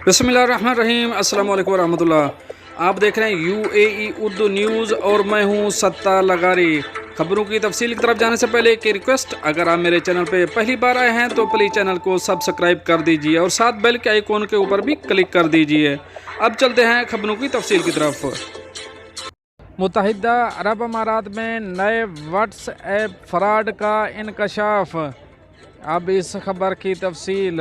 بسم اللہ الرحمن الرحیم۔ السلام علیکم ورحمۃ اللہ۔ آپ دیکھ رہے ہیں UAE اردو نیوز اور میں ہوں ستار لغاری۔ خبروں کی تفصیل کی طرف جانے سے پہلے ایک ریکویسٹ، اگر آپ میرے چینل پہ پہلی بار آئے ہیں تو پلیز چینل کو سبسکرائب کر دیجئے اور ساتھ بیل کے آئیکن کے اوپر بھی کلک کر دیجئے۔ اب چلتے ہیں خبروں کی تفصیل کی طرف۔ متحدہ عرب امارات میں نئے واٹس ایپ فراڈ کا انکشاف۔ اب اس خبر کی تفصیل۔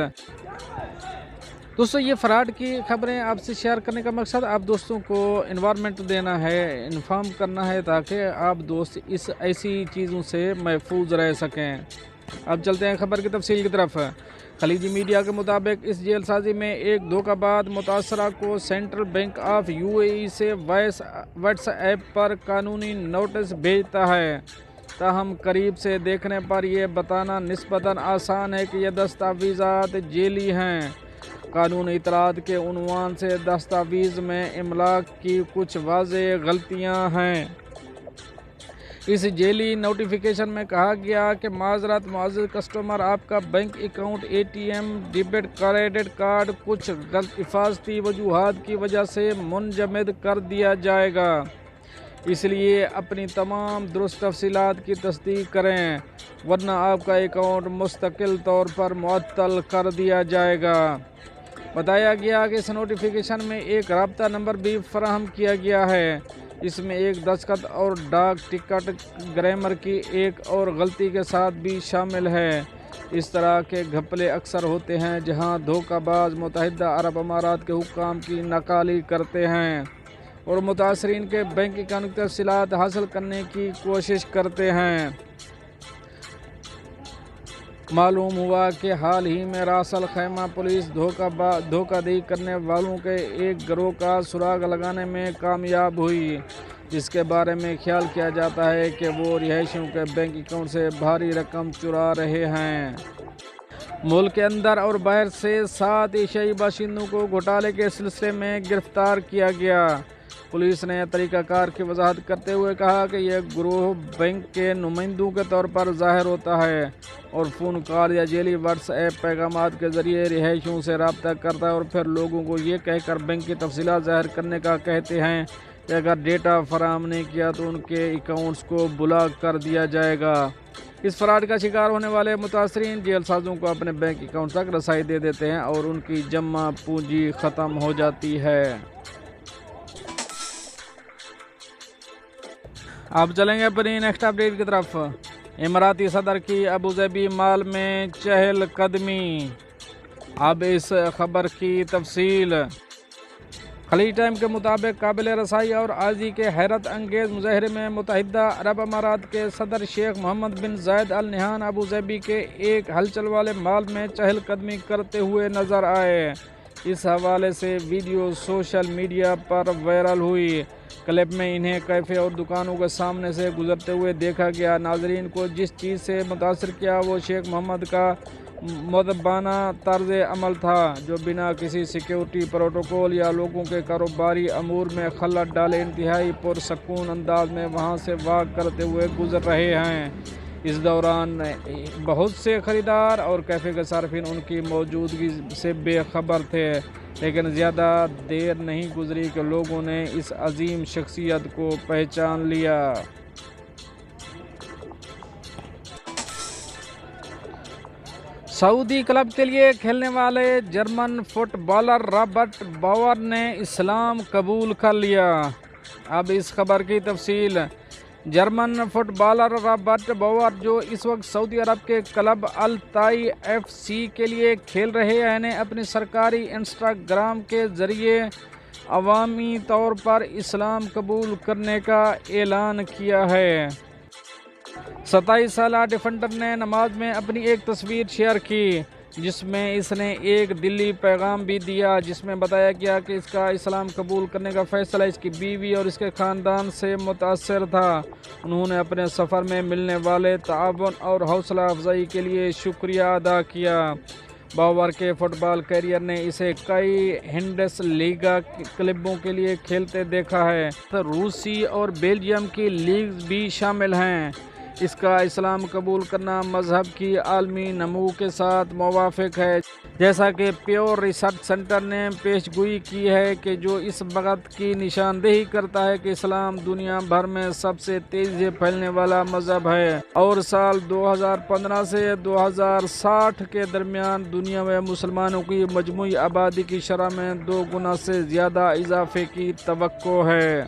دوستو، یہ فراڈ کی خبریں آپ سے شیئر کرنے کا مقصد آپ دوستوں کو انوائرمنٹ دینا ہے، انفارم کرنا ہے، تاکہ آپ دوست اس ایسی چیزوں سے محفوظ رہ سکیں۔ اب چلتے ہیں خبر کی تفصیل کی طرف۔ خلیجی میڈیا کے مطابق اس جیل سازی میں ایک دھوکہ باز متاثرہ کو سینٹرل بینک آف UAE سے واٹس ایپ پر قانونی نوٹس بھیجتا ہے۔ تاہم قریب سے دیکھنے پر یہ بتانا نسبتاً آسان ہے کہ یہ دستاویزات جعلی ہیں۔ قانونی اطلاعات کے عنوان سے دستاویز میں املاک کی کچھ واضح غلطیاں ہیں۔ اس جعلی نوٹیفیکیشن میں کہا گیا کہ معذرت معزز کسٹمر، آپ کا bank account, ATM، debit credit card کچھ حفاظتی وجوہات کی وجہ سے منجمد کر دیا جائے گا، اس لیے اپنی تمام درست تفصیلات کی تصدیق کریں، ورنہ آپ کا اکاؤنٹ مستقل طور پر معطل کر دیا جائے گا۔ بتایا گیا کہ اس نوٹیفیکیشن میں ایک رابطہ نمبر بھی فراہم کیا گیا ہے۔ اس میں ایک دستخط اور ڈاک ٹکٹ گرامر کی ایک اور غلطی کے ساتھ بھی شامل ہے۔ اس طرح کے گھپلے اکثر ہوتے ہیں جہاں دھوکہ باز متحدہ عرب امارات کے حکام کی نقالی کرتے ہیں اور متاثرین کے بینک اکاؤنٹ کی تفصیلات حاصل کرنے کی کوشش کرتے ہیں۔ معلوم ہوا کہ حال ہی میں راس الخیمہ پولیس دھوکہ دہی کرنے والوں کے ایک گروہ کا سراغ لگانے میں کامیاب ہوئی، جس کے بارے میں خیال کیا جاتا ہے کہ وہ رہائشیوں کے بینک اکاؤنٹ سے بھاری رقم چرا رہے ہیں۔ ملک کے اندر اور باہر سے 7 ایشیائی باشندوں کو گھوٹالے کے سلسلے میں گرفتار کیا گیا۔ پولیس نے طریقہ کار کی وضاحت کرتے ہوئے کہا کہ یہ گروہ بینک کے نمائندوں کے طور پر ظاہر ہوتا ہے اور فون کال یا جعلی واٹس ایپ پیغامات کے ذریعے رہائشیوں سے رابطہ کرتا ہے اور پھر لوگوں کو یہ کہہ کر بینک کی تفصیلات ظاہر کرنے کا کہتے ہیں کہ اگر ڈیٹا فراہم نہیں کیا تو ان کے اکاؤنٹس کو بلاک کر دیا جائے گا۔ اس فراڈ کا شکار ہونے والے متاثرین جیل سازوں کو اپنے بینک اکاؤنٹ تک رسائی دے دیتے ہیں اور ان کی جمع پونجی ختم ہو جاتی ہے۔ اب چلیں گے اپنی نیکسٹ اپڈیٹ کی طرف۔ اماراتی صدر کی ابوظہبی مال میں چہل قدمی۔ اب اس خبر کی تفصیل۔ خلیج ٹائم کے مطابق قابل رسائی اور عاجزی کے حیرت انگیز مظاہرے میں متحدہ عرب امارات کے صدر شیخ محمد بن زائد ال نہیان ابوظہبی کے ایک ہلچل والے مال میں چہل قدمی کرتے ہوئے نظر آئے۔ اس حوالے سے ویڈیو سوشل میڈیا پر وائرل ہوئی۔ کلپ میں انہیں کیفے اور دکانوں کے سامنے سے گزرتے ہوئے دیکھا گیا۔ ناظرین کو جس چیز سے متاثر کیا وہ شیخ محمد کا مؤدبانہ طرز عمل تھا، جو بنا کسی سیکیورٹی پروٹوکول یا لوگوں کے کاروباری امور میں خلل ڈالے انتہائی پرسکون انداز میں وہاں سے واک کرتے ہوئے گزر رہے ہیں۔ اس دوران بہت سے خریدار اور کیفے کے صارفین ان کی موجودگی سے بے خبر تھے، لیکن زیادہ دیر نہیں گزری کہ لوگوں نے اس عظیم شخصیت کو پہچان لیا۔ سعودی کلب کے لیے کھیلنے والے جرمن فٹ بالر رابرٹ باور نے اسلام قبول کر لیا۔ اب اس خبر کی تفصیل۔ جرمن فٹ بالر رابرٹ باور، جو اس وقت سعودی عرب کے کلب التائی FC کے لیے کھیل رہے ہیں، نے اپنی سرکاری انسٹاگرام کے ذریعے عوامی طور پر اسلام قبول کرنے کا اعلان کیا ہے۔ 27 سالہ ڈیفینڈر نے نماز میں اپنی ایک تصویر شیئر کی، جس میں اس نے ایک دلی پیغام بھی دیا، جس میں بتایا گیا کہ اس کا اسلام قبول کرنے کا فیصلہ اس کی بیوی اور اس کے خاندان سے متاثر تھا۔ انہوں نے اپنے سفر میں ملنے والے تعاون اور حوصلہ افزائی کے لیے شکریہ ادا کیا۔ باور کے فٹ بال کیریئر نے اسے کئی ہنڈس لیگا کلبوں کے لیے کھیلتے دیکھا ہے۔ روسی اور بیلجیم کی لیگز بھی شامل ہیں۔ اس کا اسلام قبول کرنا مذہب کی عالمی نمو کے ساتھ موافق ہے، جیسا کہ پیور ریسرچ سینٹر نے پیش گوئی کی ہے کہ جو اس بات کی نشاندہی کرتا ہے کہ اسلام دنیا بھر میں سب سے تیزی سے پھیلنے والا مذہب ہے اور سال 2015 سے 2060 کے درمیان دنیا میں مسلمانوں کی مجموعی آبادی کی شرح میں 2 گنا سے زیادہ اضافے کی توقع ہے۔